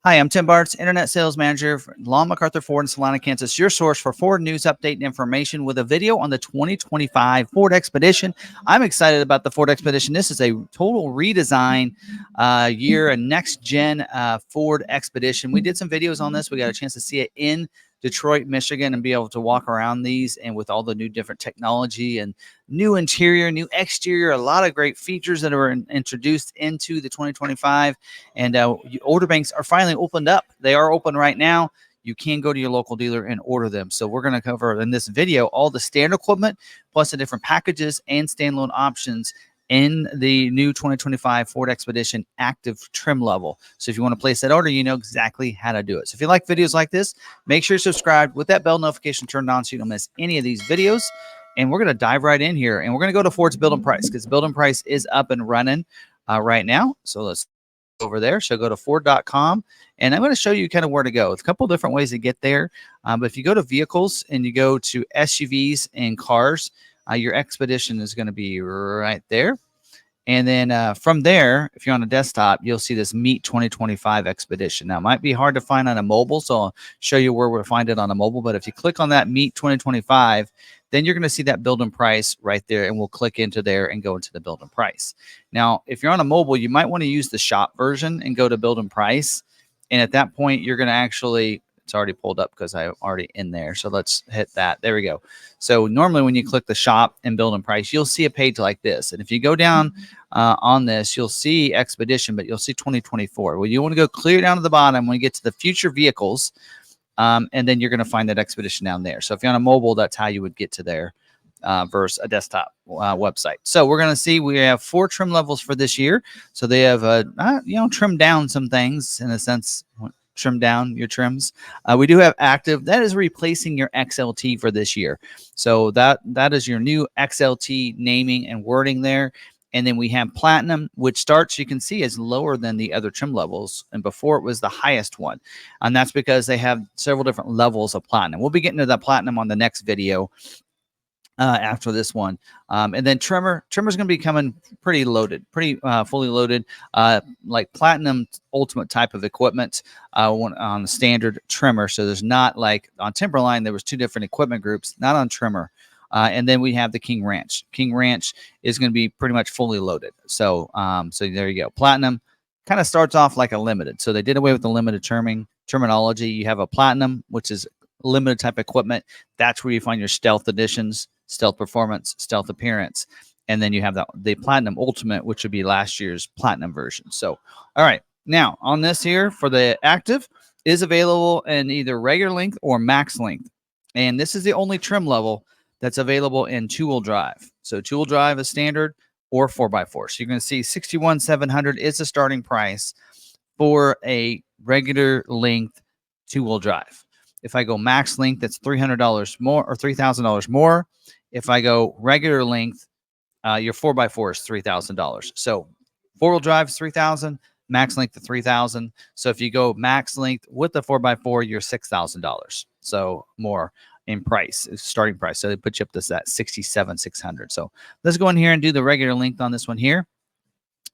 Hi, I'm Tim Bartz, Internet Sales Manager for Long McArthur Ford in Salina, Kansas, your source for Ford news, update, and information with a video on the 2025 Ford Expedition. I'm excited about the Ford Expedition. This is a total redesign year, a next-gen Ford Expedition. We did some videos on this. We got a chance to see it in Detroit, Michigan, and be able to walk around these, and with all the new different technology and new interior, new exterior, a lot of great features that are introduced into the 2025. And order banks are finally opened up. They are open right now. You can go to your local dealer and order them. So we're going to cover in this video all the standard equipment plus the different packages and standalone options in the new 2025 Ford Expedition active trim level. So if you want to place that order, you know exactly how to do it. So if you like videos like this, make sure you're subscribed with that bell notification turned on so you don't miss any of these videos. And we're going to dive right in here, and we're going to go to Ford's build and price because build and price is up and running right now. So let's over there. So go to Ford.com, and I'm going to show you kind of where to go. It's a couple different ways to get there. But if you go to vehicles and you go to SUVs and cars, your Expedition is going to be right there. And then from there, if you're on a desktop, you'll see this Meet 2025 Expedition. Now, it might be hard to find on a mobile, so I'll show you where we'll find it on a mobile. But if you click on that Meet 2025, then you're going to see that build and price right there, and we'll click into there and go into the build and price. Now, if you're on a mobile, you might want to use the shop version and go to build and price. And at that point, you're going to actually, it's already pulled up because I'm already in there. So let's hit that. There we go. So normally when you click the shop and build and price, you'll see a page like this. And if you go down on this, you'll see Expedition, but you'll see 2024. Well, you want to go clear down to the bottom when you get to the future vehicles. And then you're going to find that Expedition down there. So if you're on a mobile, that's how you would get to there versus a desktop website. So we're going to see we have 4 trim levels for this year. So they have, trimmed down some things in a sense. Trim down your trims. We do have active. That is replacing your XLT for this year. So that is your new XLT naming and wording there. And then we have platinum, which starts, you can see, is lower than the other trim levels. And before it was the highest one. And that's because they have several different levels of platinum. We'll be getting to that platinum on the next video after this one. And then trimmer's going to be coming pretty loaded, pretty fully loaded, like platinum ultimate type of equipment on the standard trimmer. So there's not like on Timberline, there was 2 different equipment groups, not on trimmer. And then we have the King Ranch. King Ranch is going to be pretty much fully loaded. So so there you go. Platinum kind of starts off like a limited. So they did away with the limited terminology. You have a platinum, which is limited type equipment. That's where you find your stealth editions, stealth performance, stealth appearance. And then you have the platinum ultimate, which would be last year's platinum version. So, all right. Now on this here for the active is available in either regular length or max length. And this is the only trim level that's available in 2-wheel drive. So 2-wheel drive is standard or 4x4. So you're going to see $61,700 is the starting price for a regular length 2-wheel drive. If I go max length, that's $300 more or $3,000 more. If I go regular length, your 4x4 is $3,000. So 4-wheel drive is $3,000, max length to $3,000. So if you go max length with the 4x4, you're $6,000. So more in price, starting price. So they put you up to that $67,600. So let's go in here and do the regular length on this one here.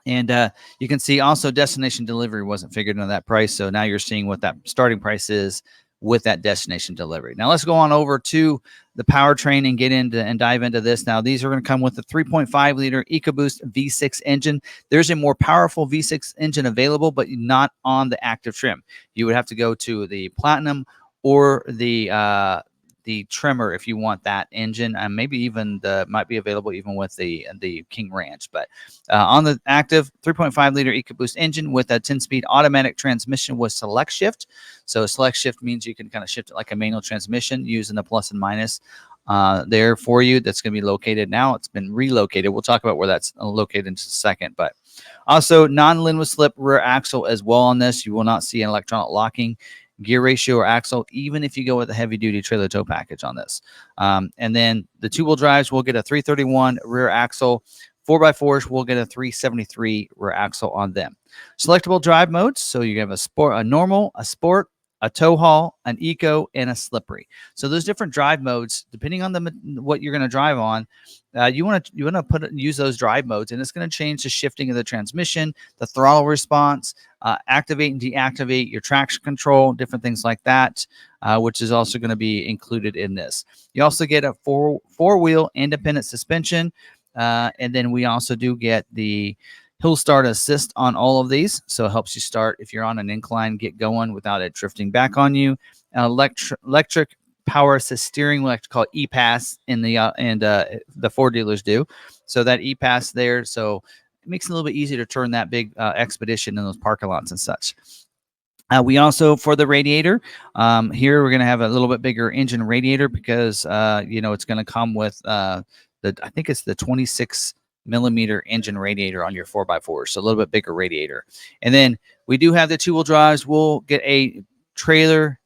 And you can see also destination delivery wasn't figured into that price. So now you're seeing what that starting price is with that destination delivery. Now let's go on over to the powertrain and get into and dive into this. Now these are going to come with the 3.5 liter EcoBoost V6 engine. There's a more powerful V6 engine available, but not on the active trim. You would have to go to the platinum or the trimmer if you want that engine, and maybe even might be available even with the King Ranch. But on the active 3.5 liter EcoBoost engine with a 10-speed automatic transmission with select shift. So select shift means you can kind of shift it like a manual transmission using the plus and minus there for you. That's going to be located now. It's been relocated. We'll talk about where that's located in just a second. But also non-limited slip rear axle as well on this. You will not see an electronic locking gear ratio or axle, even if you go with a heavy duty trailer tow package on this. And then the 2-wheel drives will get a 331 rear axle. 4x4s will get a 373 rear axle on them. Selectable drive modes. So you have a sport, a normal, a sport, a tow haul, an eco, and a slippery. So those different drive modes, depending on what you're going to drive on, you want to use those drive modes, and it's going to change the shifting of the transmission, the throttle response, activate and deactivate your traction control, different things like that, which is also going to be included in this. You also get a four-wheel independent suspension, and then we also do get the hill start assist on all of these, so it helps you start if you're on an incline, get going without it drifting back on you. Electric power assist steering, we like to call it EPAS in the Ford dealers do. So that EPAS there, so it makes it a little bit easier to turn that big Expedition in those parking lots and such. We also, for the radiator, here we're going to have a little bit bigger engine radiator because it's going to come with I think it's the 26 millimeter engine radiator on your 4x4, so a little bit bigger radiator. And then we do have the 2-wheel drives. We'll get a trailer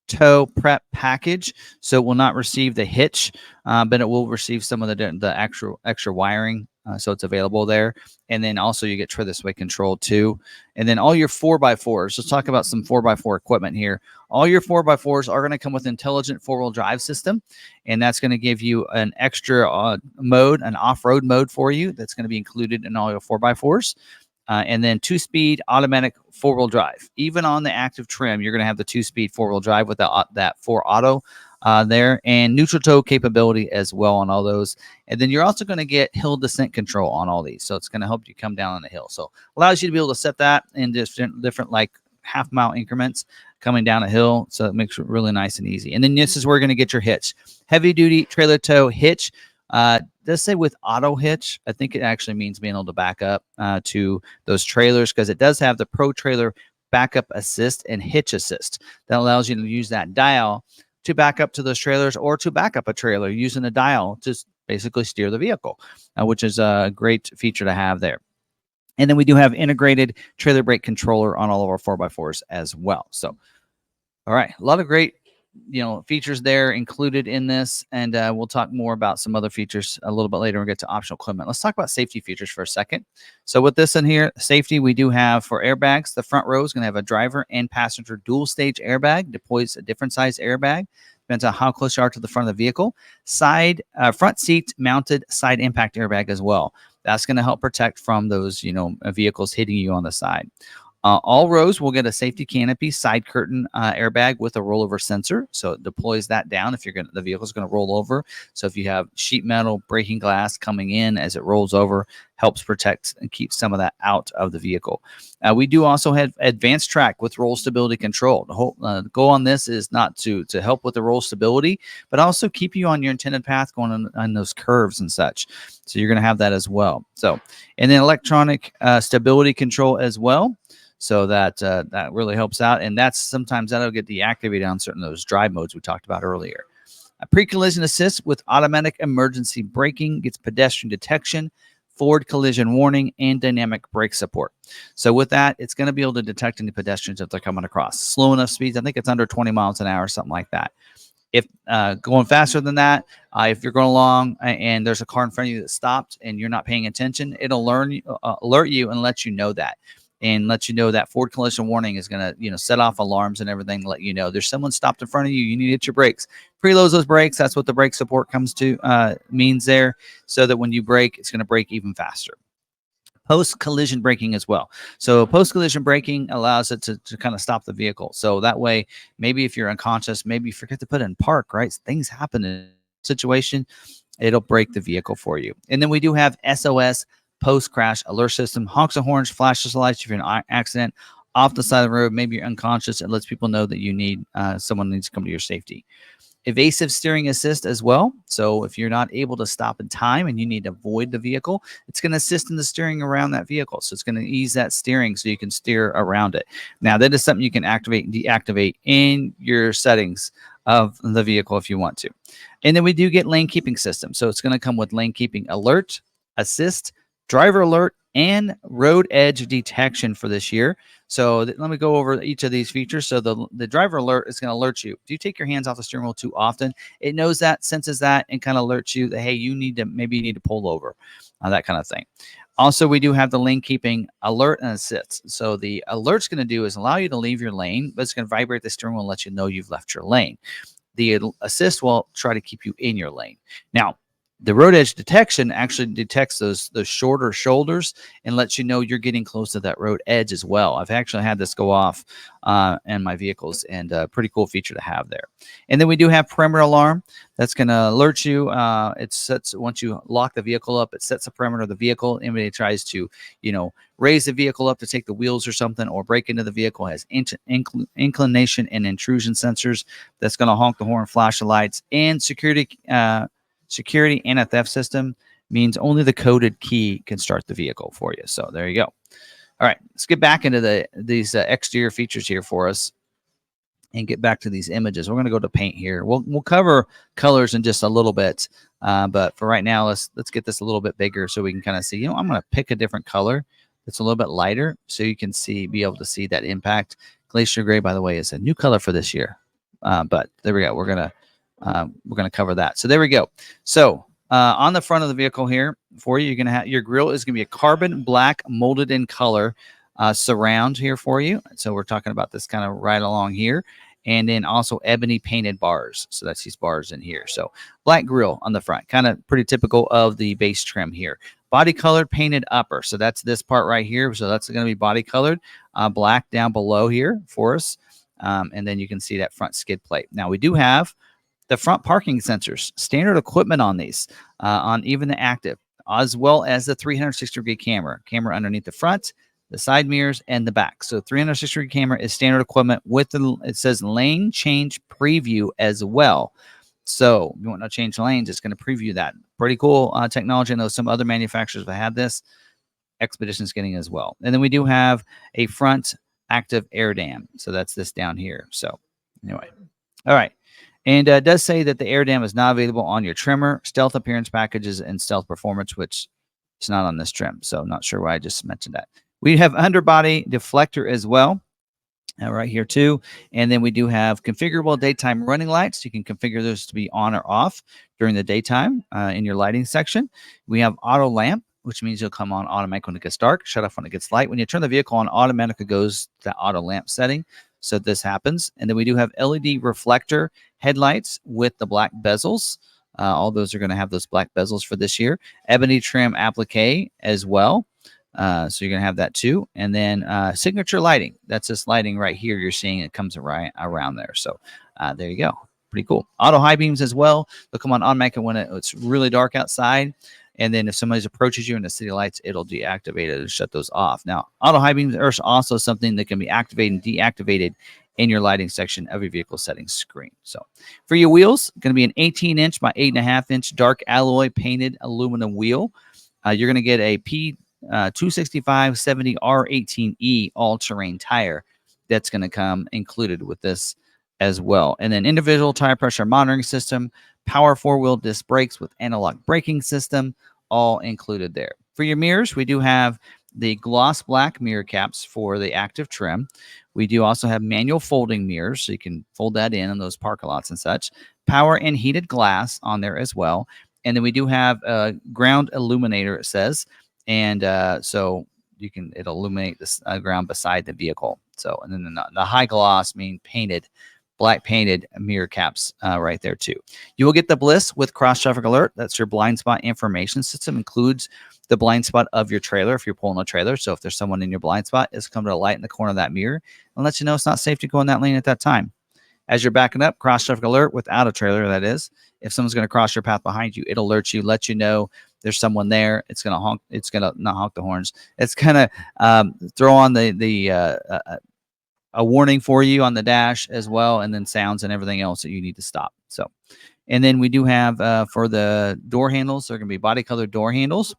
tow prep package, so it will not receive the hitch, but it will receive some of the actual extra wiring, so it's available there. And then also you get this way control too. And then all your 4x4s, let's talk about some 4x4 equipment here. All your 4x4s are going to come with intelligent 4-wheel drive system, and that's going to give you an extra mode, an off-road mode for you that's going to be included in all your 4x4s. And then 2-speed automatic 4-wheel drive. Even on the active trim, you're going to have the 2-speed 4-wheel drive with that 4 auto there, and neutral tow capability as well on all those. And then you're also going to get hill descent control on all these, so it's going to help you come down on the hill. So allows you to be able to set that in different like half-mile increments coming down a hill, so it makes it really nice and easy. And then this is where you're going to get your hitch. Heavy-duty trailer tow hitch. Does say with auto hitch. I think it actually means being able to back up to those trailers, because it does have the Pro Trailer Backup Assist and Hitch Assist. That allows you to use that dial to back up to those trailers or to back up a trailer using a dial to basically steer the vehicle, which is a great feature to have there. And then we do have integrated trailer brake controller on all of our 4x4s as well. So, all right, a lot of great features there included in this, and we'll talk more about some other features a little bit later when we get to optional equipment. Let's talk about safety features for a second. So with this in here, safety, we do have for airbags, the front row is going to have a driver and passenger dual stage airbag, deploys a different size airbag, depends on how close you are to the front of the vehicle. Front seat mounted side impact airbag as well. That's going to help protect from those vehicles hitting you on the side. All rows will get a safety canopy side curtain airbag with a rollover sensor, so it deploys that down if the vehicle is going to roll over. So if you have sheet metal breaking glass coming in as it rolls over, helps protect and keep some of that out of the vehicle. We do also have advanced track with roll stability control. The whole goal on this is not to help with the roll stability, but also keep you on your intended path going on those curves and such. So you're going to have that as well. So, and then electronic stability control as well. So that really helps out, and sometimes that'll get deactivated on certain of those drive modes we talked about earlier. A pre-collision assist with automatic emergency braking, gets pedestrian detection, forward collision warning, and dynamic brake support. So with that, it's going to be able to detect any pedestrians if they're coming across. Slow enough speeds, I think it's under 20 miles an hour, something like that. If going faster than that, if you're going along and there's a car in front of you that stopped and you're not paying attention, it'll alert you and let you know that. And let you know that forward collision warning is going to, set off alarms and everything to let you know there's someone stopped in front of you. You need to hit your brakes. Preload those brakes. That's what the brake support means there, so that when you brake, it's going to brake even faster. Post-collision braking as well. So post-collision braking allows it to kind of stop the vehicle. So that way, maybe if you're unconscious, maybe you forget to put it in park, right? Things happen in a situation, it'll brake the vehicle for you. And then we do have SOS post-crash alert system, honks and horns, flashes lights if you're in an accident off the side of the road, maybe you're unconscious. It lets people know that you need someone needs to come to your safety. Evasive steering assist as well. So if you're not able to stop in time and you need to avoid the vehicle, it's going to assist in the steering around that vehicle. So it's going to ease that steering so you can steer around it. Now, that is something you can activate and deactivate in your settings of the vehicle if you want to. And then we do get lane keeping system. So it's going to come with lane keeping alert, assist, driver alert, and road edge detection for this year. So let me go over each of these features. So the driver alert is going to alert you. Do you take your hands off the steering wheel too often? It knows that, senses that, and kind of alerts you that, hey, you need to pull over, that kind of thing. Also, we do have the lane keeping alert and assist. So the alert's going to do is allow you to leave your lane, but it's going to vibrate the steering wheel and let you know you've left your lane. The assist will try to keep you in your lane. Now, the road edge detection actually detects those shorter shoulders and lets you know you're getting close to that road edge as well. I've actually had this go off in my vehicles, and a pretty cool feature to have there. And then we do have perimeter alarm that's going to alert you. It sets, once you lock the vehicle up, it sets the perimeter of the vehicle. Anybody tries to, raise the vehicle up to take the wheels or something, or break into the vehicle, has inclination and intrusion sensors that's going to honk the horn, flash the lights, and security and a theft system means only the coded key can start the vehicle for you. So there you go. All right, let's get back into these exterior features here for us and get back to these images. We're going to go to paint here. We'll cover colors in just a little bit, but for right now, let's get this a little bit bigger so we can kind of see. I'm going to pick a different color that's a little bit lighter so you can be able to see that impact. Glacier gray, by the way, is a new color for this year, but there we go. We're gonna cover that. So there we go. So on the front of the vehicle here for you, you're gonna have your grille is gonna be a carbon black molded in color surround here for you. So we're talking about this kind of right along here, and then also ebony painted bars. So that's these bars in here. So black grille on the front, kind of pretty typical of the base trim here. Body colored painted upper. So that's this part right here. So that's going to be body colored black down below here for us. And then you can see that front skid plate. Now we do have the front parking sensors, standard equipment on these, on even the active, as well as the 360-degree camera underneath the front, the side mirrors, and the back. So 360-degree camera is standard equipment with it says lane change preview as well. So if you want to change lanes, it's going to preview that. Pretty cool technology. I know some other manufacturers have had this. Expedition's getting as well. And then we do have a front active air dam. So that's this down here. So anyway, all right. And it does say that the air dam is not available on your trimmer, stealth appearance packages, and stealth performance, which is not on this trim. So not sure why I just mentioned that. We have underbody deflector as well. Right here too. And then we do have configurable daytime running lights. You can configure those to be on or off during the daytime in your lighting section. We have auto lamp, which means you'll come on automatic when it gets dark, shut off when it gets light. When you turn the vehicle on, automatically goes to auto lamp setting. So this happens. And then we do have LED reflector headlights with the black bezels. All those are going to have those black bezels for this year. Ebony trim applique as well. So you're going to have that too. And then signature lighting. That's this lighting right here you're seeing. It comes around there. So there you go. Pretty cool. Auto high beams as well. They'll come on automatic when it's really dark outside. And then if somebody approaches you in the city lights, it'll deactivate it and shut those off. Now, auto high beams are also something that can be activated and deactivated in your lighting section of your vehicle settings screen. So for your wheels, going to be an 18-inch by 8.5-inch dark alloy painted aluminum wheel. You're going to get a P265/70 R18E all-terrain tire that's going to come included with this as well. And then individual tire pressure monitoring system, power four-wheel disc brakes with analog braking system, all included there. For your mirrors, we do have the gloss black mirror caps for the active trim. We do also have manual folding mirrors, so you can fold that in those parking lots and such. Power and heated glass on there as well. And then we do have a ground illuminator, it says. And so it'll illuminate the ground beside the vehicle. So, and then the high gloss mean black painted mirror caps right there too. You will get the Bliss with cross traffic alert. That's your blind spot information system. Includes the blind spot of your trailer if you're pulling a trailer. So if there's someone in your blind spot, it's come to a light in the corner of that mirror and lets you know it's not safe to go in that lane at that time. As you're backing up, cross traffic alert without a trailer, that is. If someone's going to cross your path behind you, it'll alert you, let you know there's someone there. It's going to honk. It's going to not honk the horns. It's going to throw on a warning for you on the dash as well, and then sounds and everything else that you need to stop. So, and then we do have for the door handles, they're going to be body colored door handles.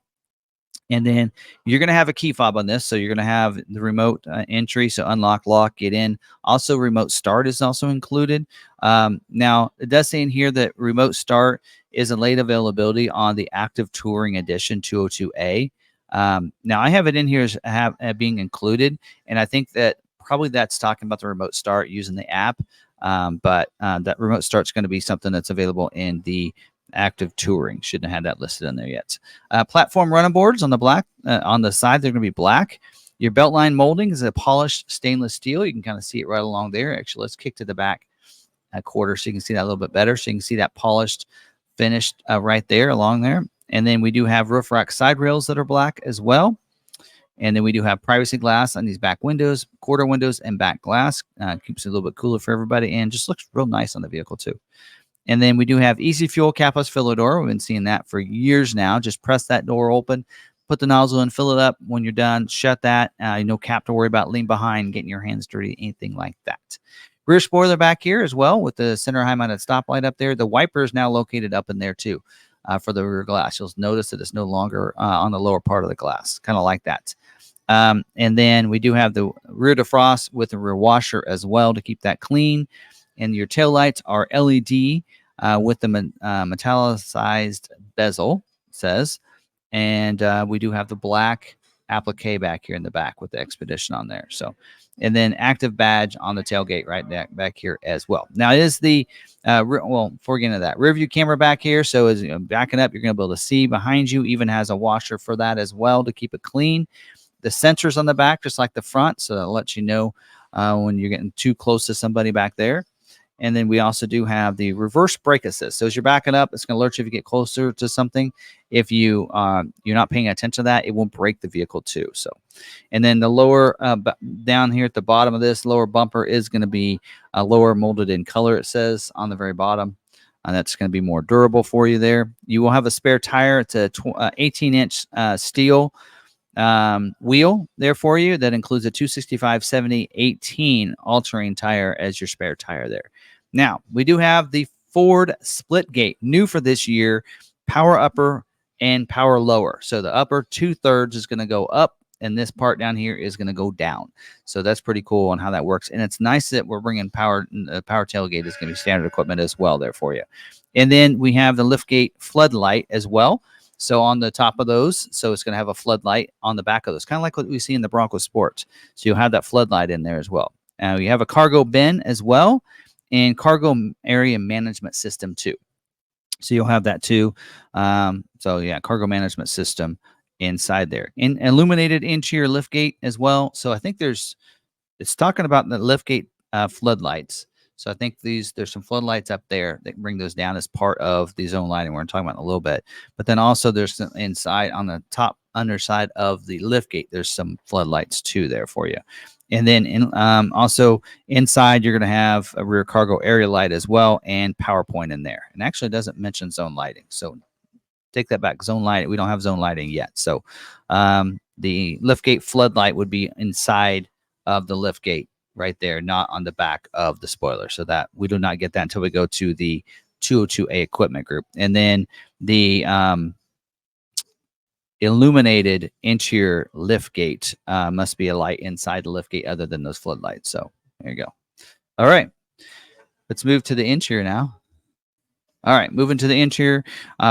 And then you're going to have a key fob on this. So you're going to have the remote entry. So unlock, lock, get in. Also, remote start is also included. Now, it does say in here that remote start is a late availability on the Active Touring Edition 202A. Now, I have it in here as being included. And I think that probably that's talking about the remote start using the app. But that remote start is going to be something that's available in the active touring. Shouldn't have had that listed in there yet. Platform running boards on the black on the side, they're going to be black. Your belt line molding is a polished stainless steel. You can kind of see it right along there. Actually, let's kick to the back a quarter so you can see that a little bit better. So you can see that polished, finished right there along there. And then we do have roof rack side rails that are black as well. And then we do have privacy glass on these back windows, quarter windows, and back glass. Keeps it a little bit cooler for everybody and just looks real nice on the vehicle too. And then we do have easy fuel capless filler door. We've been seeing that for years now. Just press that door open, put the nozzle in, fill it up. When you're done, shut that. No cap to worry about, lean behind, getting your hands dirty, anything like that. Rear spoiler back here as well with the center high mounted stoplight up there. The wiper is now located up in there too for the rear glass. You'll notice that it's no longer on the lower part of the glass, kind of like that. And then we do have the rear defrost with the rear washer as well to keep that clean. And your tail lights are LED with the metallicized bezel, it says. And we do have the black applique back here in the back with the Expedition on there. So, and then active badge on the tailgate right back here as well. Now, it is the, before we get into that, rear view camera back here. So as you're backing up, you're going to be able to see behind you. Even has a washer for that as well to keep it clean. The sensors on the back, just like the front, so that lets you know when you're getting too close to somebody back there. And then we also do have the reverse brake assist. So as you're backing up, it's going to alert you if you get closer to something. If you're not paying attention to that, it won't brake the vehicle too. So, and then the lower down here at the bottom of this lower bumper is going to be lower molded in color. It says on the very bottom. And that's going to be more durable for you there. You will have a spare tire. It's a 18-inch steel wheel there for you that includes a 265/70/18 all-terrain tire as your spare tire there. Now we do have the Ford split gate, new for this year, power upper and power lower. So the upper 2/3 is going to go up and this part down here is going to go down. So that's pretty cool on how that works. And it's nice that we're bringing power tailgate is going to be standard equipment as well there for you. And then we have the liftgate floodlight as well. So on the top of those, so it's going to have a floodlight on the back of those, kind of like what we see in the Bronco Sports. So you'll have that floodlight in there as well. You have a cargo bin as well and cargo area management system too. So you'll have that too. So yeah, cargo management system inside there. In illuminated interior liftgate as well. So I think it's talking about the liftgate floodlights. So I think there's some floodlights up there that bring those down as part of the zone lighting we're talking about in a little bit. But then also there's some inside on the top underside of the liftgate, there's some floodlights too there for you. And then also inside you're going to have a rear cargo area light as well and PowerPoint in there. And actually it doesn't mention zone lighting. So take that back. Zone lighting, we don't have zone lighting yet. So the liftgate floodlight would be inside of the liftgate right there, not on the back of the spoiler. So that we do not get that until we go to the 202A equipment group. And then the illuminated interior liftgate must be a light inside the liftgate other than those floodlights. So there you go. All right, let's move to the interior now. All right, moving to the interior,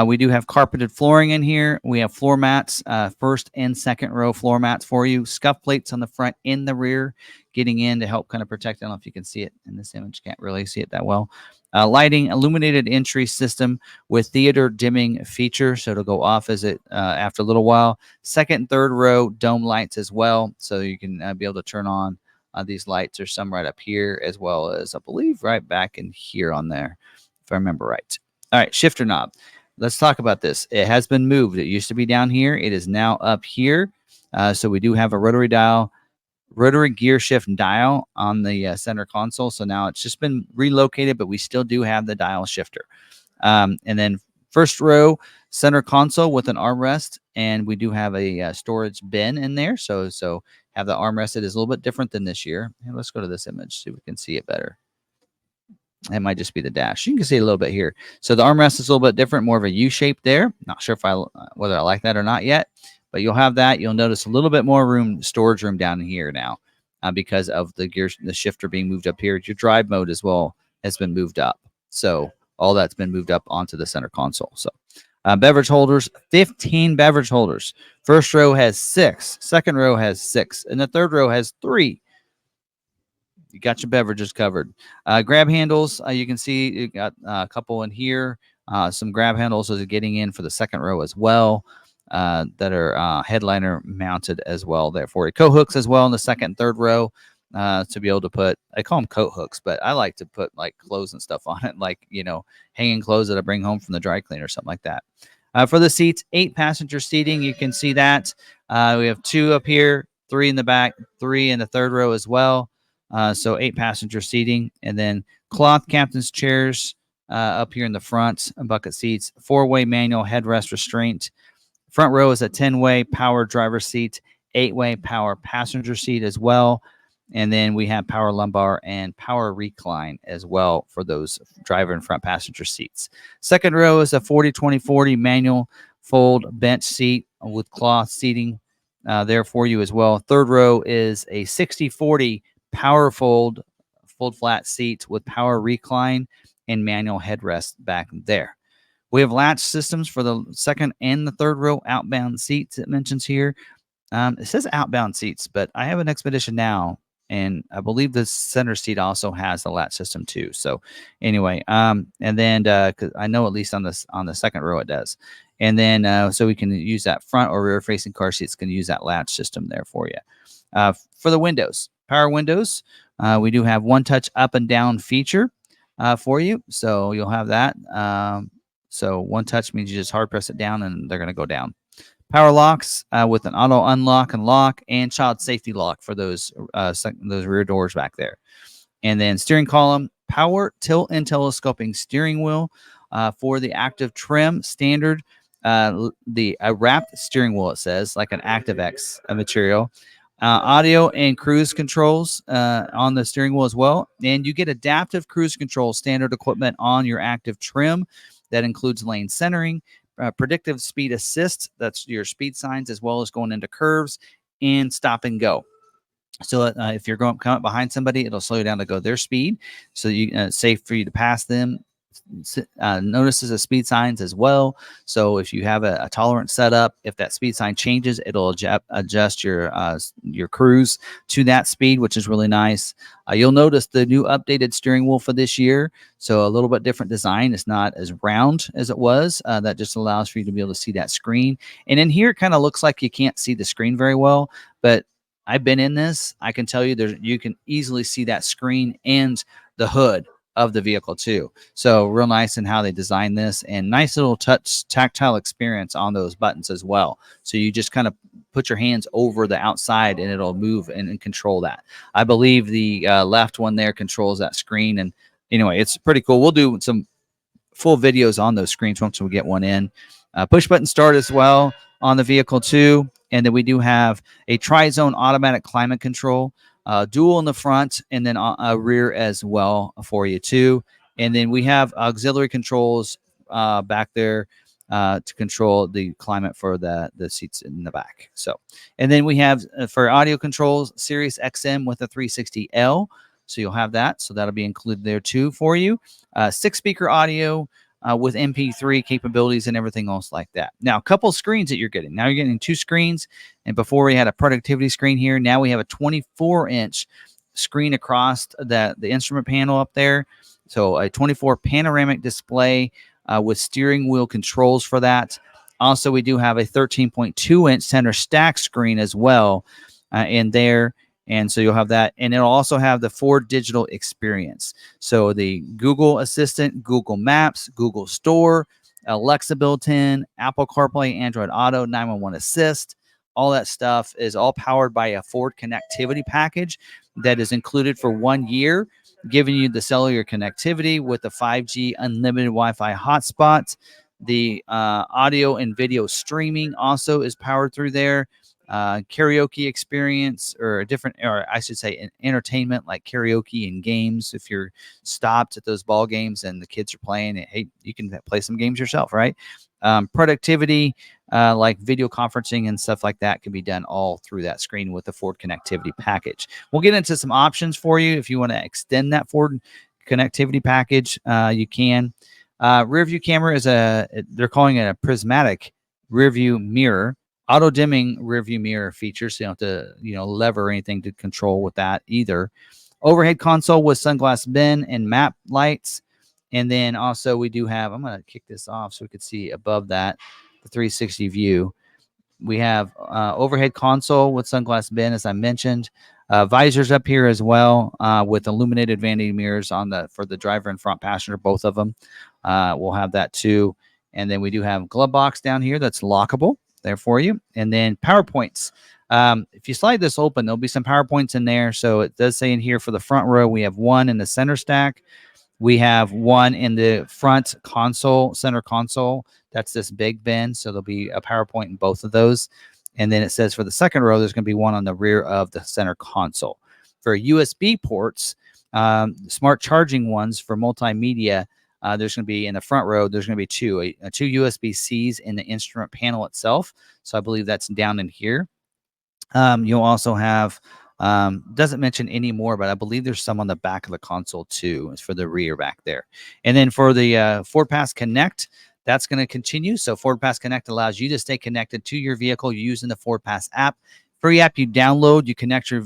we do have carpeted flooring in here. We have floor mats, first and second row floor mats for you. Scuff plates on the front and the rear, getting in to help kind of protect. I don't know if you can see it in this image. Can't really see it that well. Lighting, illuminated entry system with theater dimming feature, so it'll go off as it after a little while. Second and third row dome lights as well, so you can be able to turn on these lights. There's some right up here as well as I believe right back in here on there, if I remember right. All right, shifter knob. Let's talk about this. It has been moved. It used to be down here. It is now up here. So we do have a rotary gear shift dial on the center console. So now it's just been relocated, but we still do have the dial shifter. And then first row center console with an armrest, and we do have a storage bin in there. So have the armrest. It is a little bit different than this year. And let's go to this image so we can see it better. It might just be the dash. You can see it a little bit here. So the armrest is a little bit different, more of a U shape there. Not sure if whether I like that or not yet, but you'll have that. You'll notice a little bit more room, storage room down here now because of the shifter being moved up here. Your drive mode as well has been moved up. So all that's been moved up onto the center console. So beverage holders, 15 beverage holders. First row has 6. Second row has 6. And the third row has 3. You got your beverages covered. Grab handles, you can see you got a couple in here Some grab handles are getting in for the second row as well, that are headliner mounted as well there for you. Coat hooks as well in the second and third row, to be able to put, I call them coat hooks, but I like to put like clothes and stuff on it, like, hanging clothes that I bring home from the dry cleaner or something like that. For the seats, 8 passenger seating. You can see that. We have 2 up here, 3 in the back, 3 in the third row as well. So 8 passenger seating. And then cloth captain's chairs up here in the front, bucket seats, 4-way manual headrest restraint. Front row is a 10-way power driver seat, 8-way power passenger seat as well. And then we have power lumbar and power recline as well for those driver and front passenger seats. Second row is a 40-20-40 manual fold bench seat with cloth seating there for you as well. Third row is a 60-40 power fold flat seat with power recline and manual headrest back there. We have latch systems for the second and the third row outbound seats. It mentions here. It says outbound seats, but I have an Expedition now, and I believe the center seat also has the latch system too. So anyway, and then 'cause I know at least on the second row it does. And then so we can use that front or rear facing car seats can use that latch system there for you. For the windows, power windows, we do have one touch up and down feature for you. So you'll have that. So one touch means you just hard press it down and they're going to go down. Power locks with an auto unlock and lock, and child safety lock for those rear doors back there. And then steering column, power tilt and telescoping steering wheel for the active trim standard. The wrapped steering wheel, it says, like an ActiveX material. Audio and cruise controls on the steering wheel as well. And you get adaptive cruise control standard equipment on your active trim. That includes lane centering, predictive speed assist, that's your speed signs, as well as going into curves, and stop and go. So if you're coming up behind somebody, it'll slow you down to go their speed, so it's safe for you to pass them. Notices the speed signs as well. So if you have a tolerance set up, if that speed sign changes, it'll adjust your cruise to that speed, which is really nice. You'll notice the new updated steering wheel for this year. So a little bit different design. It's not as round as it was. That just allows for you to be able to see that screen. And in here, it kind of looks like you can't see the screen very well, but I've been in this. I can tell you you can easily see that screen and the hood of the vehicle too. So real nice in how they designed this, and nice little tactile experience on those buttons as well. So you just kind of put your hands over the outside and it'll move and control that. I believe the left one there controls that screen. And anyway, it's pretty cool. We'll do some full videos on those screens once we get one in. Push button start as well on the vehicle too. And then we do have a tri-zone automatic climate control, dual in the front, and then a rear as well for you too. And then we have auxiliary controls back there to control the climate for the seats in the back. So, and then we have for audio controls, Sirius XM with a 360L. So you'll have that. So that'll be included there too for you. 6-speaker audio with MP3 capabilities and everything else like that. Now, a couple screens that you're getting. Now you're getting 2 screens. And before we had a productivity screen here, now we have a 24-inch screen across the instrument panel up there. So a 24 panoramic display with steering wheel controls for that. Also, we do have a 13.2-inch center stack screen as well in there. And so you'll have that. And it'll also have the Ford digital experience. So the Google Assistant, Google Maps, Google Store, Alexa built-in, Apple CarPlay, Android Auto, 911 Assist. All that stuff is all powered by a Ford connectivity package that is included for 1 year, giving you the cellular connectivity with the 5G unlimited Wi-Fi hotspot. The audio and video streaming also is powered through there. Karaoke experience, or I should say entertainment, like karaoke and games. If you're stopped at those ball games and the kids are playing, hey, you can play some games yourself, right? Productivity, like video conferencing and stuff like that, can be done all through that screen with the Ford connectivity package. We'll get into some options for you if you want to extend that Ford connectivity package. You can. Rear view camera is they're calling it a prismatic rear view mirror. Auto dimming rear view mirror feature, so you don't have to lever or anything to control with that either. Overhead console with sunglass bin and map lights. And then also we do have, I'm going to kick this off so we could see above that, the 360 view. We have overhead console with sunglass bin, as I mentioned. Visors up here as well, with illuminated vanity mirrors on for the driver and front passenger, both of them. We'll have that too. And then we do have glove box down here that's lockable there for you. And then PowerPoints. If you slide this open, there'll be some PowerPoints in there. So it does say in here for the front row, we have one in the center stack. We have one in the front console, center console. That's this big bin. So there'll be a PowerPoint in both of those. And then it says for the second row, there's going to be one on the rear of the center console. For USB ports, smart charging ones for multimedia, there's going to be in the front row, there's going to be two USB-Cs in the instrument panel itself. So I believe that's down in here. You'll also have, doesn't mention any more, but I believe there's some on the back of the console too. It's for the rear back there. And then for the Ford Pass Connect, that's going to continue. So Ford Pass Connect allows you to stay connected to your vehicle using the Ford Pass app. Free app you download, you connect your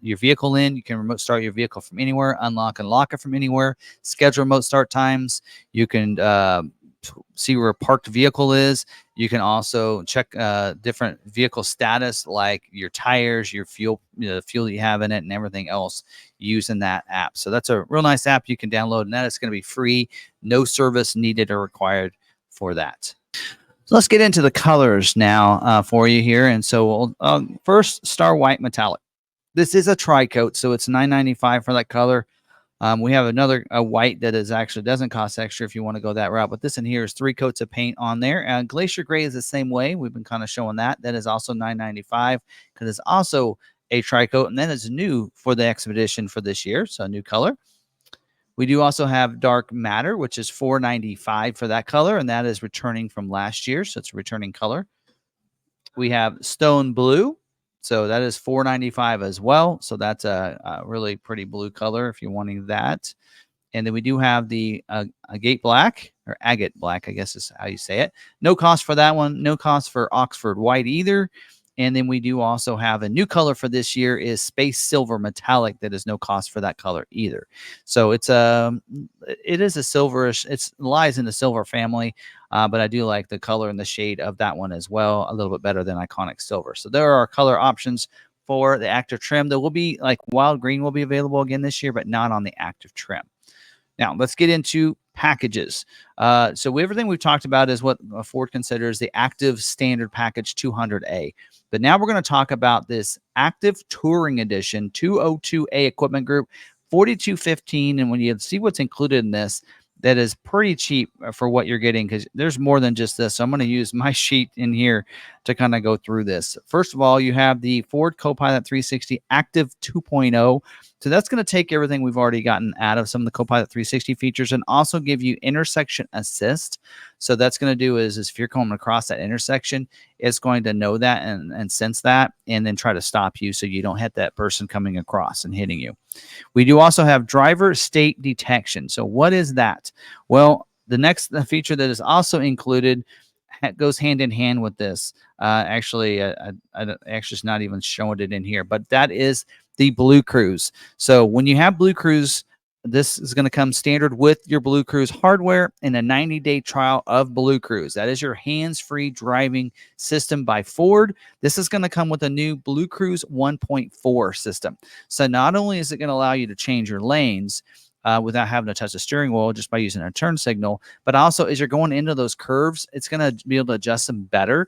vehicle in. You can remote start your vehicle from anywhere, unlock and lock it from anywhere, schedule remote start times. You can see where a parked vehicle is. You can also check different vehicle status, like your tires, your fuel, the fuel you have in it, and everything else using that app. So that's a real nice app you can download, and that is going to be free, no service needed or required for that. So let's get into the colors now for you here. And so we'll first, Star White Metallic. This is a tri-coat, so it's $9.95 for that color. We have another white that is actually doesn't cost extra if you want to go that route. But this in here is 3 coats of paint on there. Glacier Gray is the same way. We've been kind of showing that. That is also $9.95 because it's also a tri-coat, and that is new for the Expedition for this year, so a new color. We do also have Dark Matter, which is $4.95 for that color, and that is returning from last year, so it's a returning color. We have Stone Blue, so that is $4.95 as well. So that's a really pretty blue color if you're wanting that. And then we do have the Agate Black, or Agate Black, I guess is how you say it. No cost for that one. No cost for Oxford White either. And then we do also have a new color for this year is Space Silver Metallic. That is no cost for that color either. So it is a silverish. It lies in the silver family, but I do like the color and the shade of that one as well, a little bit better than Iconic Silver. So there are color options for the active trim. There will be like Wild Green will be available again this year, but not on the active trim. Now, let's get into packages. So everything we've talked about is what Ford considers the active standard package 200A. But now we're going to talk about this active touring edition 202A equipment group 4215. And when you see what's included in this, that is pretty cheap for what you're getting because there's more than just this. So I'm going to use my sheet in here to kind of go through this. First of all, you have the Ford Copilot 360 Active 2.0. So that's going to take everything we've already gotten out of some of the Copilot 360 features and also give you intersection assist. So that's going to do is if you're coming across that intersection, it's going to know that and sense that and then try to stop you so you don't hit that person coming across and hitting you. We do also have driver state detection. So what is that? Well, the next feature that is also included goes hand in hand with this. Actually, it's not even showing it in here, but that is the BlueCruise. So when you have BlueCruise, this is going to come standard with your BlueCruise hardware and a 90-day trial of BlueCruise. That is your hands-free driving system by Ford. This is going to come with a new BlueCruise 1.4 system. So not only is it going to allow you to change your lanes without having to touch the steering wheel just by using a turn signal, but also as you're going into those curves, it's going to be able to adjust them better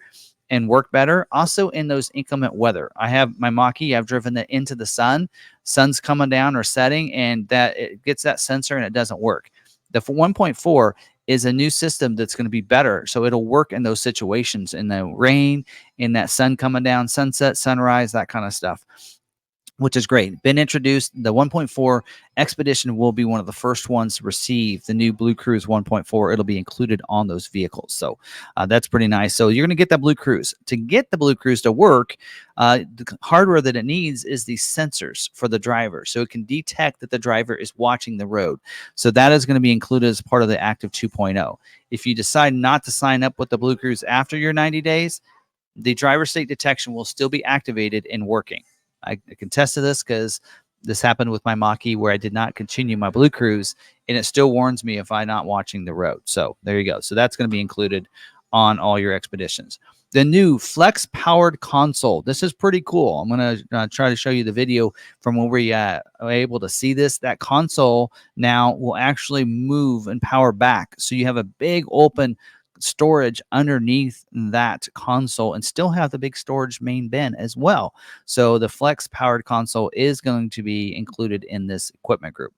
and work better. Also in those inclement weather. I have my Mach-E, I've driven it into the sun's coming down or setting, and that it gets that sensor and it doesn't work. The 1.4 is a new system that's going to be better. So it'll work in those situations, in the rain, in that sun coming down, sunset, sunrise, that kind of stuff, which is great. Been introduced. The 1.4 Expedition will be one of the first ones to receive the new BlueCruise 1.4. It'll be included on those vehicles. So that's pretty nice. So you're going to get that BlueCruise. To get the BlueCruise to work, the hardware that it needs is the sensors for the driver. So it can detect that the driver is watching the road. So that is going to be included as part of the Active 2.0. If you decide not to sign up with the BlueCruise after your 90 days, the driver state detection will still be activated and working. I can attest to this because This happened with my Mach-E where I did not continue my BlueCruise, and it still warns me if I'm not watching the road. So there you go. So that's going to be included on all your expeditions. The new flex powered console. This is pretty cool. I'm going to try to show you the video from when we are able to see this. That console now will actually move and power back. So you have a big open storage underneath that console and still have the big storage main bin as well. So the flex powered console is going to be included in this equipment group.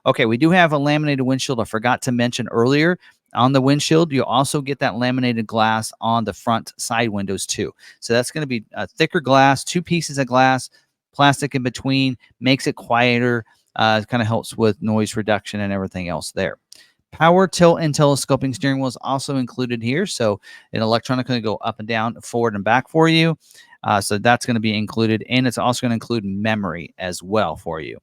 Okay, we do have a laminated windshield. I forgot to mention earlier. On the windshield, you also get that laminated glass on the front side windows too. So that's going to be a thicker glass, 2 pieces of glass, plastic in between, makes it quieter, kind of helps with noise reduction and everything else there. Power tilt and telescoping steering wheel is also included here. So it electronically go up and down, forward and back for you. So that's going to be included. And it's also going to include memory as well for you.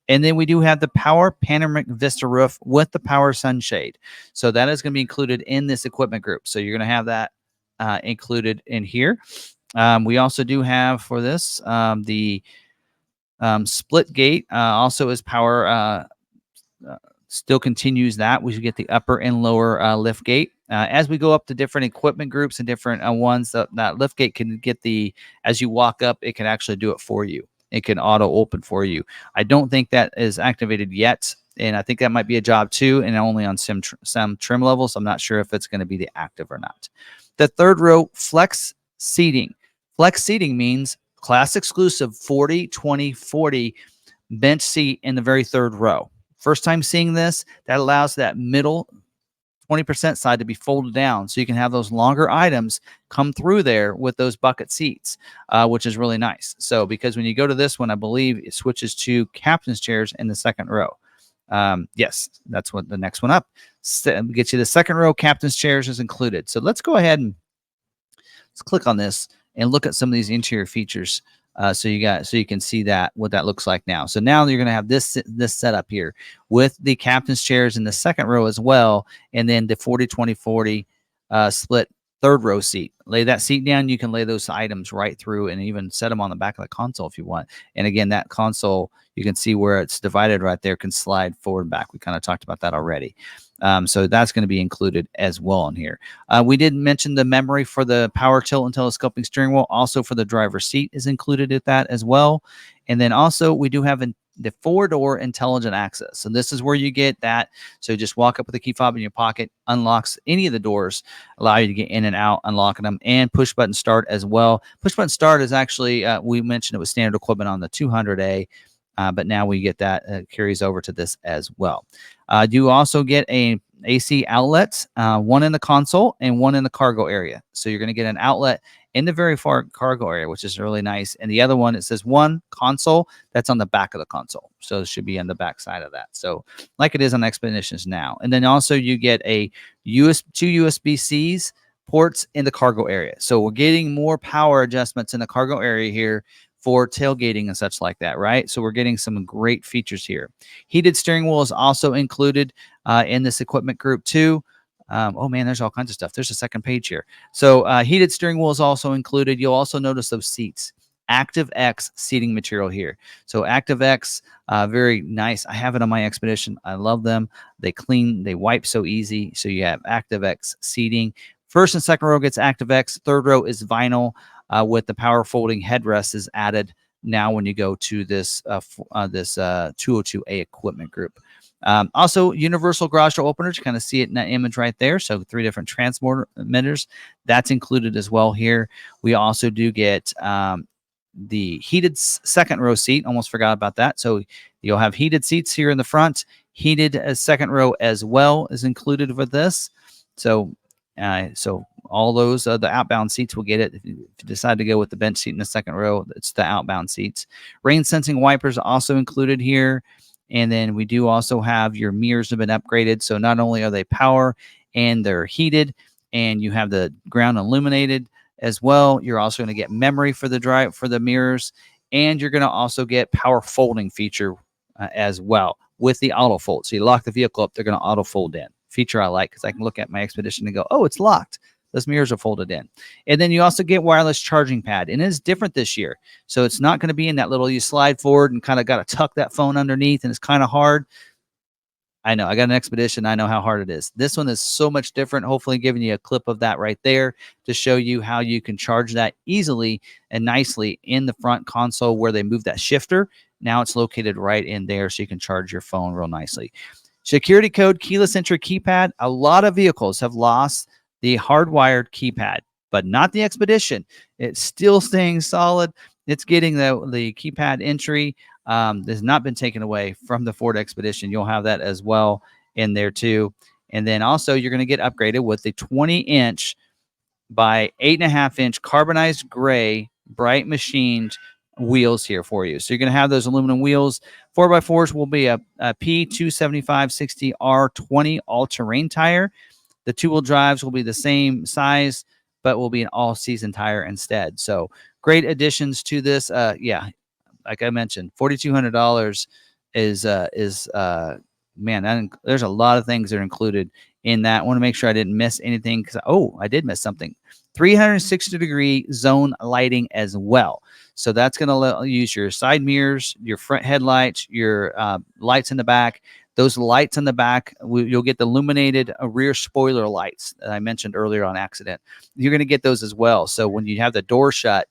And then we do have the power panoramic vista roof with the power sunshade. So that is going to be included in this equipment group. So you're going to have that included in here. We also do have for this the split gate also is power still continues that. We should get the upper and lower lift gate. As we go up to different equipment groups and different ones, that lift gate can get as you walk up, it can actually do it for you. It can auto open for you. I don't think that is activated yet. And I think that might be a job too, and only on some trim levels. I'm not sure if it's going to be the active or not. The third row, flex seating. Flex seating means class exclusive 40, 20, 40 bench seat in the very third row. First time seeing this, that allows that middle 20% side to be folded down so you can have those longer items come through there with those bucket seats, which is really nice. So because when you go to this one, I believe it switches to captain's chairs in the second row. Yes, that's what the next one up. Get you the second row captain's chairs is included. So let's go ahead and let's click on this and look at some of these interior features. So you can see what that looks like now. So now you're going to have this setup here with the captain's chairs in the second row as well, and then the 40-20-40 split third row seat. Lay that seat down. You can lay those items right through and even set them on the back of the console if you want. And again, that console, you can see where it's divided right there, can slide forward and back. We kind of talked about that already. So that's going to be included as well in here. We did mention the memory for the power tilt and telescoping steering wheel. Also for the driver's seat is included at that as well. And then also we do have the 4-door intelligent access. So this is where you get that. So just walk up with the key fob in your pocket, unlocks any of the doors, allow you to get in and out, unlocking them, and push button start as well. Push button start is actually, we mentioned it was standard equipment on the 200A. But now we get that carries over to this as well. You also get a AC outlet, one in the console and one in the cargo area. So you're going to get an outlet in the very far cargo area, which is really nice. And the other one, it says one console, that's on the back of the console. So it should be on the back side of that. So like it is on Expeditions now. And then also you get two USB-Cs ports in the cargo area. So we're getting more power adjustments in the cargo area here for tailgating and such like that, right? So we're getting some great features here. Heated steering wheel is also included in this equipment group too. Oh man, there's all kinds of stuff. There's a second page here. So heated steering wheel is also included. You'll also notice those seats. ActiveX seating material here. So ActiveX, very nice. I have it on my Expedition. I love them. They clean, they wipe so easy. So you have ActiveX seating. First and second row gets ActiveX. Third row is vinyl. With the power folding headrest is added now when you go to this 202A equipment group. Also, universal garage door openers. You kind of see it in that image right there. So 3 different transmitters. That's included as well here. We also do get the heated second row seat. Almost forgot about that. So you'll have heated seats here in the front. Heated second row as well is included with this. So all those the outbound seats will get it. If you decide to go with the bench seat in the second row, it's the outbound seats. Rain sensing wipers also included here. And then we do also have your mirrors have been upgraded. So not only are they power and they're heated, and you have the ground illuminated as well, you're also going to get memory for the mirrors, and you're going to also get power folding feature as well with the auto fold. So you lock the vehicle up, they're going to auto fold in. Feature I like because I can look at my Expedition and go, oh, it's locked. Those mirrors are folded in. And then you also get wireless charging pad, and it's different this year. So it's not going to be in that little, you slide forward and kind of got to tuck that phone underneath, and it's kind of hard. I know, I got an Expedition. I know how hard it is. This one is so much different. Hopefully giving you a clip of that right there to show you how you can charge that easily and nicely in the front console where they move that shifter. Now it's located right in there, so you can charge your phone real nicely. Security code, keyless entry keypad. A lot of vehicles have lost the hardwired keypad, but not the Expedition. It's still staying solid. It's getting the keypad entry. Has not been taken away from the Ford Expedition. You'll have that as well in there too. And then also you're going to get upgraded with the 20-inch by 8.5-inch carbonized gray bright machined wheels here for you. So you're going to have those aluminum wheels. 4x4s will be a P275/60 R20 all-terrain tire. The two-wheel drives will be the same size, but will be an all-season tire instead. So great additions to this. Yeah, like I mentioned, $4,200 is man, there's a lot of things that are included in that. I want to make sure I didn't miss anything, because I did miss something. 360-degree zone lighting as well. So that's going to use your side mirrors, your front headlights, your lights in the back. Those lights in the back, you'll get the illuminated rear spoiler lights that I mentioned earlier on accident. You're going to get those as well. So when you have the door shut,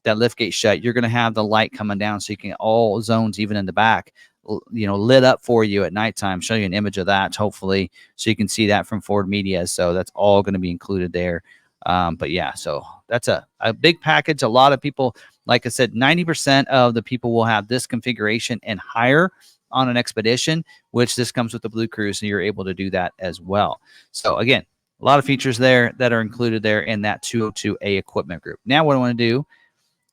that lift gate shut, you're going to have the light coming down, so you can all zones, even in the back, lit up for you at nighttime. Show you an image of that, hopefully, so you can see that from Ford Media. So that's all going to be included there. But yeah, so that's a big package. A lot of people, like I said, 90% of the people will have this configuration and higher on an Expedition, which this comes with the BlueCruise, and you're able to do that as well. So again, a lot of features there that are included there in that 202A equipment group. Now what I want to do,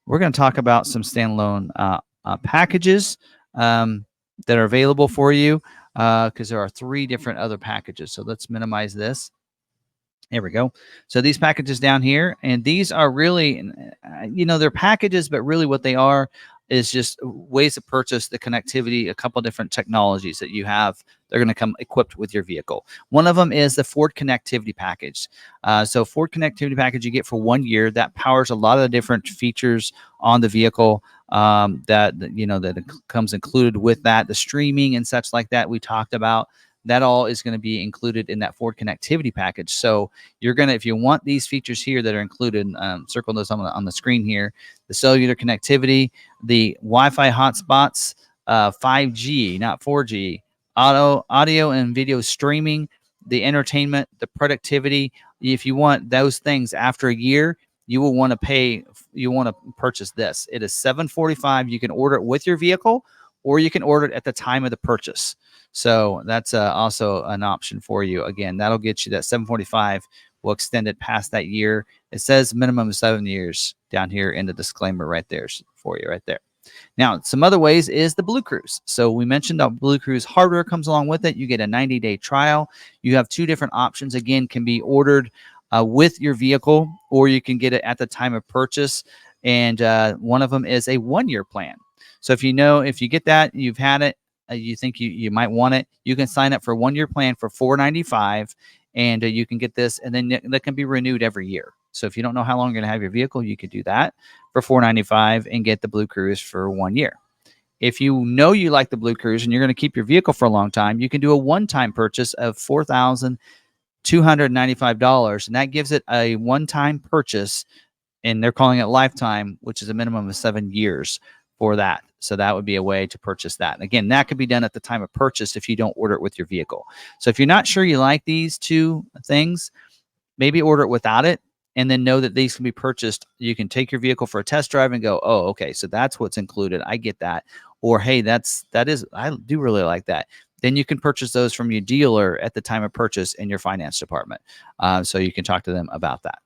we're going to talk about some standalone packages that are available for you, because there are 3 different other packages. So let's minimize this. There we go. So these packages down here, and these are really, they're packages, but really what they are is just ways to purchase the connectivity, a couple different technologies that you have. They're going to come equipped with your vehicle. One of them is the Ford Connectivity Package. So Ford Connectivity Package you get for 1 year. That powers a lot of the different features on the vehicle that comes included with that. The streaming and such like that we talked about. That all is going to be included in that Ford Connectivity Package. So you're going to, if you want these features here that are included, circle those on the screen here, the cellular connectivity, the Wi-Fi hotspots, 5G, not 4G, audio and video streaming, the entertainment, the productivity. If you want those things after a year, you will want to purchase this. It is $745. You can order it with your vehicle, or you can order it at the time of the purchase. So that's also an option for you. Again, that'll get you that $745. We'll extend it past that year. It says minimum of 7 years down here in the disclaimer right there for you right there. Now, some other ways is the BlueCruise. So we mentioned that BlueCruise hardware comes along with it. You get a 90-day trial. You have 2 different options. Again, can be ordered with your vehicle, or you can get it at the time of purchase. And one of them is a 1-year plan. So if you get that, you've had it, you think you might want it, you can sign up for a 1-year plan for $495, and you can get this, and then that can be renewed every year. So if you don't know how long you're going to have your vehicle, you could do that for $495 and get the BlueCruise for 1 year. If you like the BlueCruise and you're going to keep your vehicle for a long time, you can do a one-time purchase of $4,295, and that gives it a one-time purchase, and they're calling it lifetime, which is a minimum of 7 years for that. So that would be a way to purchase that. And again, that could be done at the time of purchase if you don't order it with your vehicle. So if you're not sure you like these 2 things, maybe order it without it, and then know that these can be purchased. You can take your vehicle for a test drive and go, oh, okay, so that's what's included. I get that. Or, hey, I do really like that. Then you can purchase those from your dealer at the time of purchase in your finance department. So you can talk to them about that.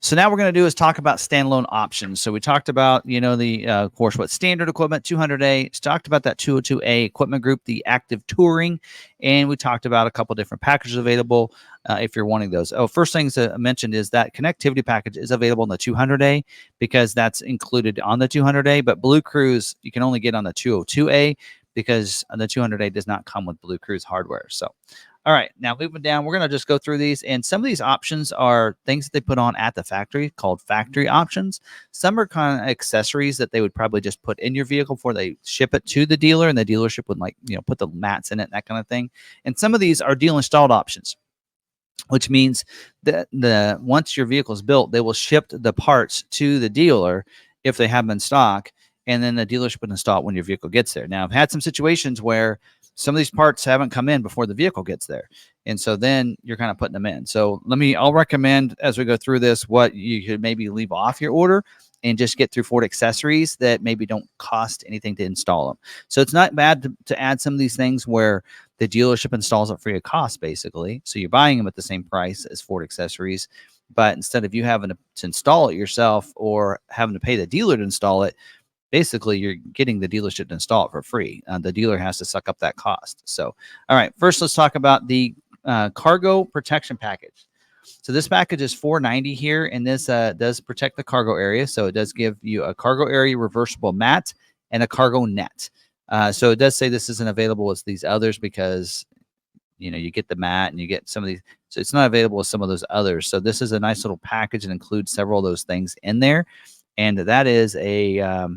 So now we're going to do is talk about standalone options. So we talked about, of course, what standard equipment, 200A. Talked about that 202A equipment group, the active touring, and we talked about a couple different packages available if you're wanting those. First things I mentioned is that connectivity package is available in the 200A because that's included on the 200A, but BlueCruise you can only get on the 202A because the 200A does not come with BlueCruise hardware. So All right, now moving down, we're going to just go through these. And some of these options are things that they put on at the factory called factory options. Some are kind of accessories that they would probably just put in your vehicle before they ship it to the dealer, and the dealership would, like, put the mats in it, that kind of thing. And some of these are deal installed options, which means that once your vehicle is built, they will ship the parts to the dealer if they have them in stock, and then the dealership will install it when your vehicle gets there. Now, I've had some situations where some of these parts haven't come in before the vehicle gets there, and so then you're kind of putting them in. So I'll recommend as we go through this what you could maybe leave off your order and just get through Ford accessories that maybe don't cost anything to install them. So it's not bad to add some of these things where the dealership installs it free of cost, basically. So you're buying them at the same price as Ford accessories, but instead of you having to install it yourself or having to pay the dealer to install it, basically you're getting the dealership to install it for free. The dealer has to suck up that cost. So, all right, first let's talk about the cargo protection package. So this package is $490 here, and this does protect the cargo area. So it does give you a cargo area reversible mat and a cargo net. So it does say this isn't available as these others because you get the mat and you get some of these. So it's not available as some of those others. So this is a nice little package and includes several of those things in there. And that is a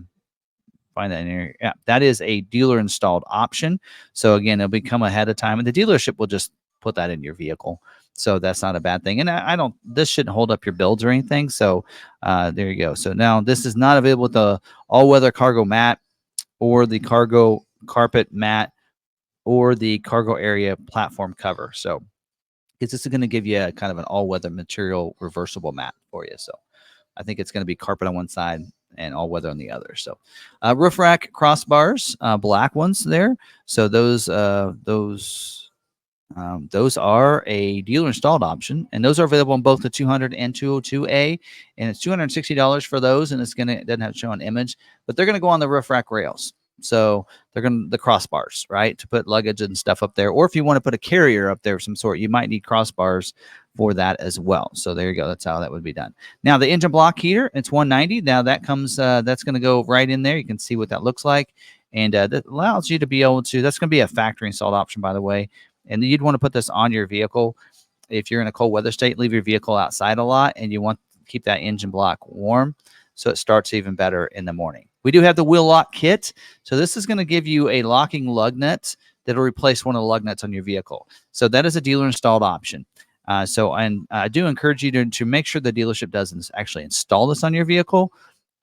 find that in here. Yeah, that is a dealer installed option. So again, it'll become ahead of time, and the dealership will just put that in your vehicle. So that's not a bad thing. And I don't, this shouldn't hold up your builds or anything. So there you go. So now this is not available with the all-weather cargo mat or the cargo carpet mat or the cargo area platform cover. So because this is going to give you a kind of an all-weather material reversible mat for you. So I think it's going to be carpet on one side and all weather on the other. So roof rack crossbars, black ones there. So those are a dealer installed option, and those are available on both the 200 and 202A, and it's $260 for those, and it doesn't have to show an image, but they're going to go on the roof rack rails. So they're going to the crossbars, right, to put luggage and stuff up there. Or if you want to put a carrier up there of some sort, you might need crossbars for that as well. So there you go. That's how that would be done. Now the engine block heater, it's $190. Now that comes, that's going to go right in there. You can see what that looks like, and that allows you to be able to. That's going to be a factory installed option, by the way. And you'd want to put this on your vehicle if you're in a cold weather state. Leave your vehicle outside a lot, and you want to keep that engine block warm so it starts even better in the morning. We do have the wheel lock kit. So this is going to give you a locking lug nut that'll replace one of the lug nuts on your vehicle. So that is a dealer installed option. I do encourage you to make sure the dealership doesn't actually install this on your vehicle.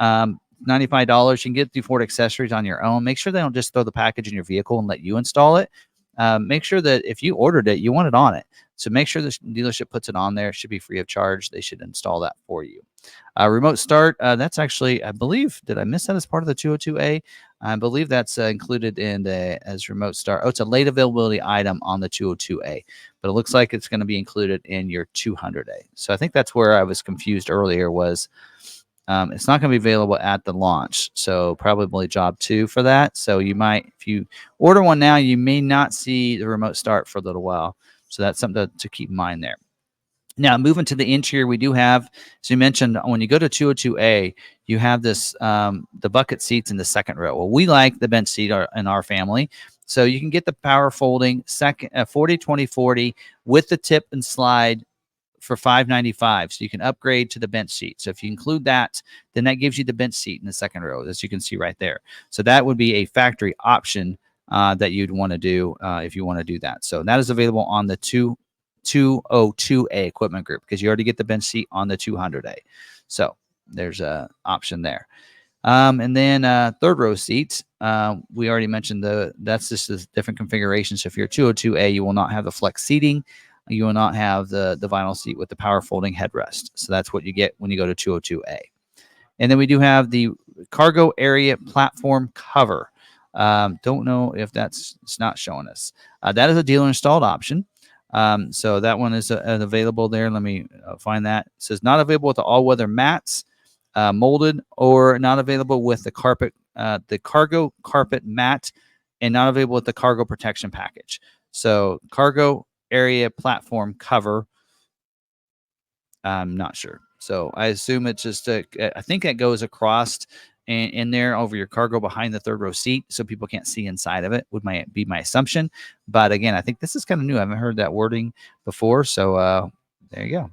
$95. You can get the Ford accessories on your own. Make sure they don't just throw the package in your vehicle and let you install it. Make sure that if you ordered it, you want it on it. So make sure the dealership puts it on there. It should be free of charge. They should install that for you. Remote start, that's actually, I believe, did I miss that as part of the 202A? I believe that's included in as remote start. Oh, it's a late availability item on the 202A, but it looks like it's going to be included in your 200A. So I think that's where I was confused earlier was it's not going to be available at the launch. So probably job 2 for that. So you might, if you order one now, you may not see the remote start for a little while. So that's something to keep in mind there. Now, moving to the interior, we do have, as you mentioned, when you go to 202A, you have this, the bucket seats in the second row. Well, we like the bench seat in our family. So you can get the power folding 40-20-40 with the tip and slide for $595. So you can upgrade to the bench seat. So if you include that, then that gives you the bench seat in the second row, as you can see right there. So that would be a factory option that you'd want to do if you want to do that. So that is available on the 202A equipment group because you already get the bench seat on the 200A. So there's a option there. And then third row seats, we already mentioned that's just a different configuration. So if you're 202A, you will not have the flex seating. You will not have the vinyl seat with the power folding headrest. So that's what you get when you go to 202A. And then we do have the cargo area platform cover. Don't know if it's not showing us. That is a dealer installed option. So that one is available there. Let me find that. It says not available with the all-weather mats, molded, or not available with the cargo carpet mat, and not available with the cargo protection package. So cargo area platform cover, I'm not sure. So I assume it's just I think that goes across in there over your cargo behind the third row seat, so people can't see inside of it. Would be my assumption, but again, I think this is kind of new. I haven't heard that wording before, so there you go.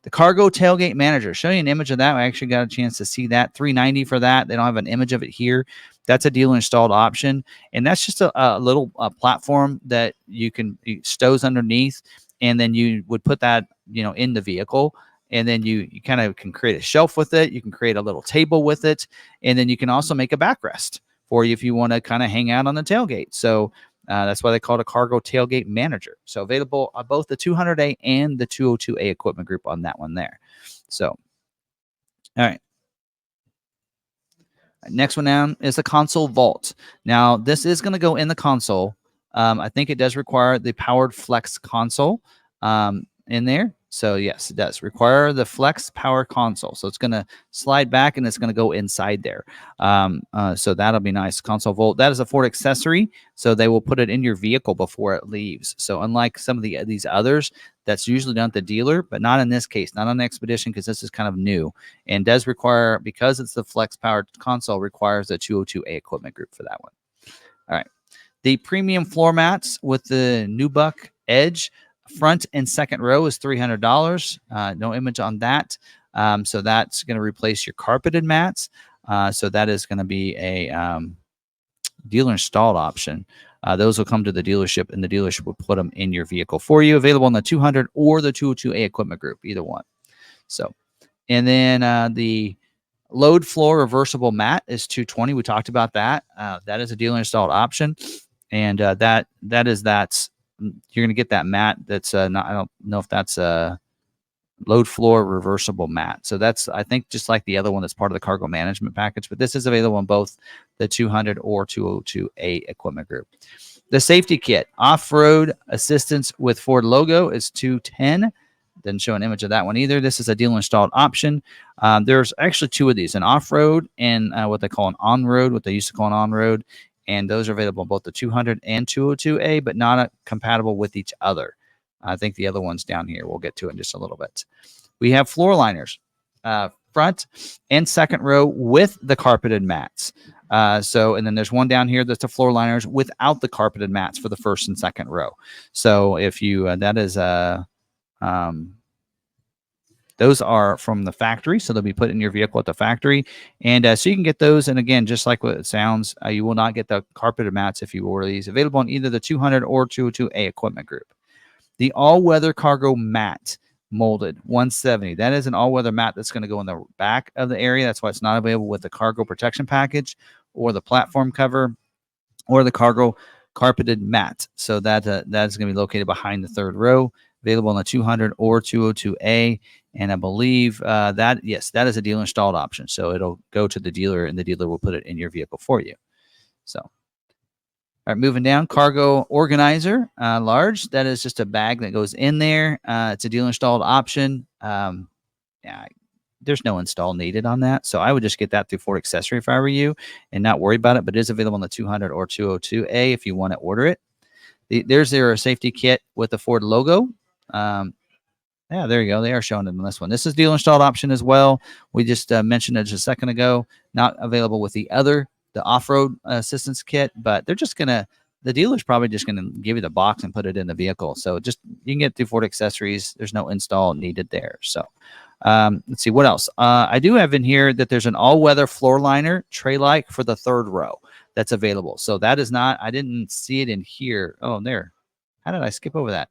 The cargo tailgate manager. Show you an image of that. I actually got a chance to see that. $390 for that. They don't have an image of it here. That's a dealer installed option, and that's just a little platform that it stows underneath, and then you would put that in the vehicle. And then you kind of can create a shelf with it. You can create a little table with it. And then you can also make a backrest for you if you want to kind of hang out on the tailgate. So that's why they call it a cargo tailgate manager. So available on both the 200A and the 202A equipment group on that one there. So, all right. Next one down is the console vault. Now, this is going to go in the console. I think it does require the powered flex console in there. So yes, it does require the flex power console. So it's going to slide back and it's going to go inside there. So that'll be nice. Console vault. That is a Ford accessory. So they will put it in your vehicle before it leaves. So unlike some of these others, that's usually done at the dealer, but not in this case, not on the Expedition, because this is kind of new and does require, because it's the flex powered console, requires a 202A equipment group for that one. All right. The premium floor mats with the Nubuck Edge. Front and second row is $300. No image on that. So that's going to replace your carpeted mats. So that is going to be a dealer installed option. Those will come to the dealership, and the dealership will put them in your vehicle for you. Available in the 200 or the 202A equipment group, either one. So, and then the load floor reversible mat is $220. We talked about that. That is a dealer installed option, and that's you're going to get that mat. That's not, I don't know if that's a load floor reversible mat. So that's, I think, just like the other one that's part of the cargo management package, but this is available in both the 200 or 202A equipment group. The safety kit, off-road assistance with Ford logo, is $210. Didn't show an image of that one either. This is a dealer installed option. There's actually two of these, an off-road and what they call an on-road, what they used to call an on-road. And those are available in both the 200 and 202A, but not compatible with each other. I think the other one's down here. We'll get to it in just a little bit. We have floor liners, front and second row with the carpeted mats. And then there's one down here that's the floor liners without the carpeted mats for the first and second row. So if you, that is those are from the factory, so they'll be put in your vehicle at the factory. And so you can get those. And again, just like what it sounds, you will not get the carpeted mats if you order these. Available on either the 200 or 202A equipment group. The all-weather cargo mat, molded, $170. That is an all-weather mat that's going to go in the back of the area. That's why it's not available with the cargo protection package or the platform cover or the cargo carpeted mat. So that's going to be located behind the third row. Available on the 200 or 202A. And I believe that is a dealer installed option. So it'll go to the dealer and the dealer will put it in your vehicle for you. So, all right, moving down, cargo organizer, large. That is just a bag that goes in there. It's a dealer installed option. There's no install needed on that. So I would just get that through Ford Accessory if I were you and not worry about it. But it is available on the 200 or 202A if you want to order it. There's their safety kit with the Ford logo. Yeah, there you go. They are showing it on this one. This is dealer installed option as well. We just mentioned it just a second ago. Not available with the off-road assistance kit, but they're just the dealer's probably just going to give you the box and put it in the vehicle. So just, you can get through Ford Accessories. There's no install needed there. So let's see what else. I do have in here that there's an all-weather floor liner tray-like for the third row that's available. So that is not, I didn't see it in here. Oh, there. How did I skip over that?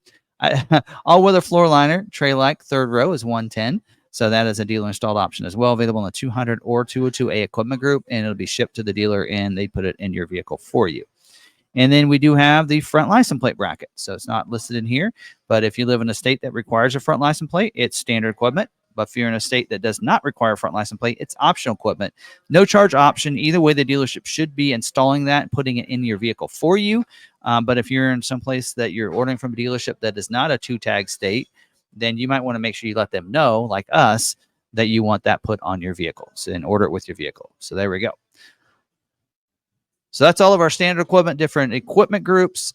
All-weather floor liner tray-like third row is $110. So that is a dealer installed option as well, available in the 200 or 202A equipment group, and it'll be shipped to the dealer and they put it in your vehicle for you. And then we do have the front license plate bracket. So it's not listed in here, but if you live in a state that requires a front license plate, it's standard equipment. But if you're in a state that does not require a front license plate, it's optional equipment. No charge option. Either way, the dealership should be installing that and putting it in your vehicle for you. But if you're in some place that you're ordering from a dealership that is not a two-tag state, then you might want to make sure you let them know, like us, that you want that put on your vehicles and order it with your vehicle. So there we go. So that's all of our standard equipment, different equipment groups,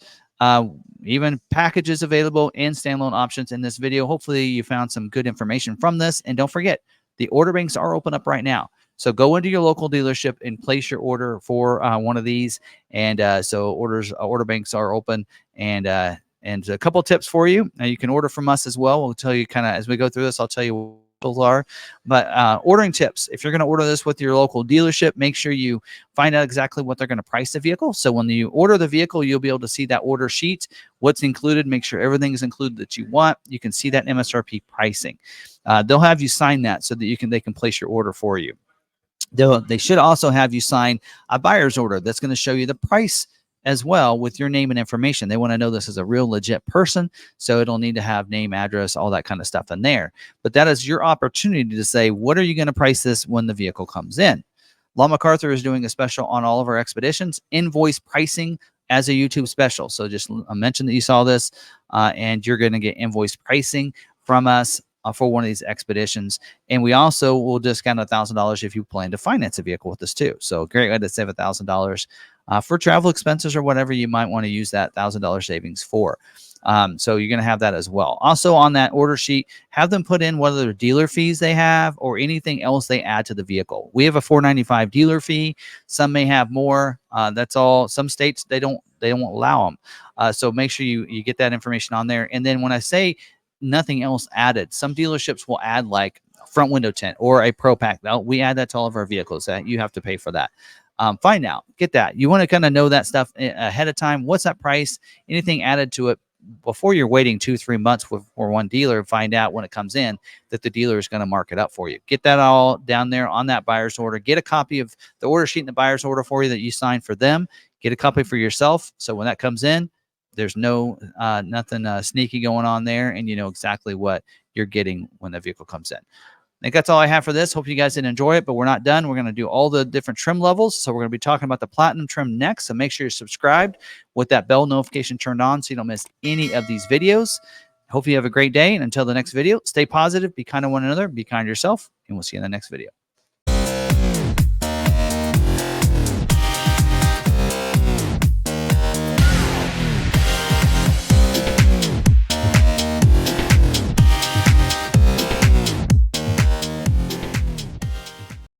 even packages available and standalone options in this video. Hopefully you found some good information from this. And don't forget, the order banks are open up right now. So go into your local dealership and place your order for one of these. And so order banks are open. And a couple tips for you. Now you can order from us as well. We'll tell you kind of as we go through this. I'll tell you what those are. But ordering tips. If you're going to order this with your local dealership, make sure you find out exactly what they're going to price the vehicle. So when you order the vehicle, you'll be able to see that order sheet, what's included. Make sure everything is included that you want. You can see that MSRP pricing. They'll have you sign that so that they can place your order for you. They should also have you sign a buyer's order that's going to show you the price as well with your name and information. They want to know this is a real legit person, so it'll need to have name, address, all that kind of stuff in there. But that is your opportunity to say, what are you going to price this when the vehicle comes in? Law McArthur is doing a special on all of our expeditions, invoice pricing as a YouTube special. So just mention that you saw this, and you're going to get invoice pricing from us for one of these expeditions. And we also will discount $1,000 if you plan to finance a vehicle with us too. So great way to save $1,000 for travel expenses or whatever you might want to use that $1,000 savings for. So you're going to have that as well. Also on that order sheet, have them put in what other dealer fees they have or anything else they add to the vehicle. We have a $4.95 dealer fee. Some may have more. That's all. Some states, they won't allow them. So make sure you get that information on there. And then when I say nothing else added, some dealerships will add like front window tint or a pro pack. We add that to all of our vehicles. That you have to pay for that. Find out, get that. You want to kind of know that stuff ahead of time. What's that price? Anything added to it before you're waiting 2-3 months for one dealer, and find out when it comes in that the dealer is going to mark it up for you. Get that all down there on that buyer's order. Get a copy of the order sheet and the buyer's order for you that you signed for them. Get a copy for yourself. So when that comes in, there's nothing sneaky going on there, and you know exactly what you're getting when the vehicle comes in. I think that's all I have for this. Hope you guys did enjoy it, but we're not done. We're going to do all the different trim levels. So we're going to be talking about the platinum trim next. So make sure you're subscribed with that bell notification turned on so you don't miss any of these videos. Hope you have a great day. And until the next video, stay positive, be kind to one another, be kind to yourself, and we'll see you in the next video.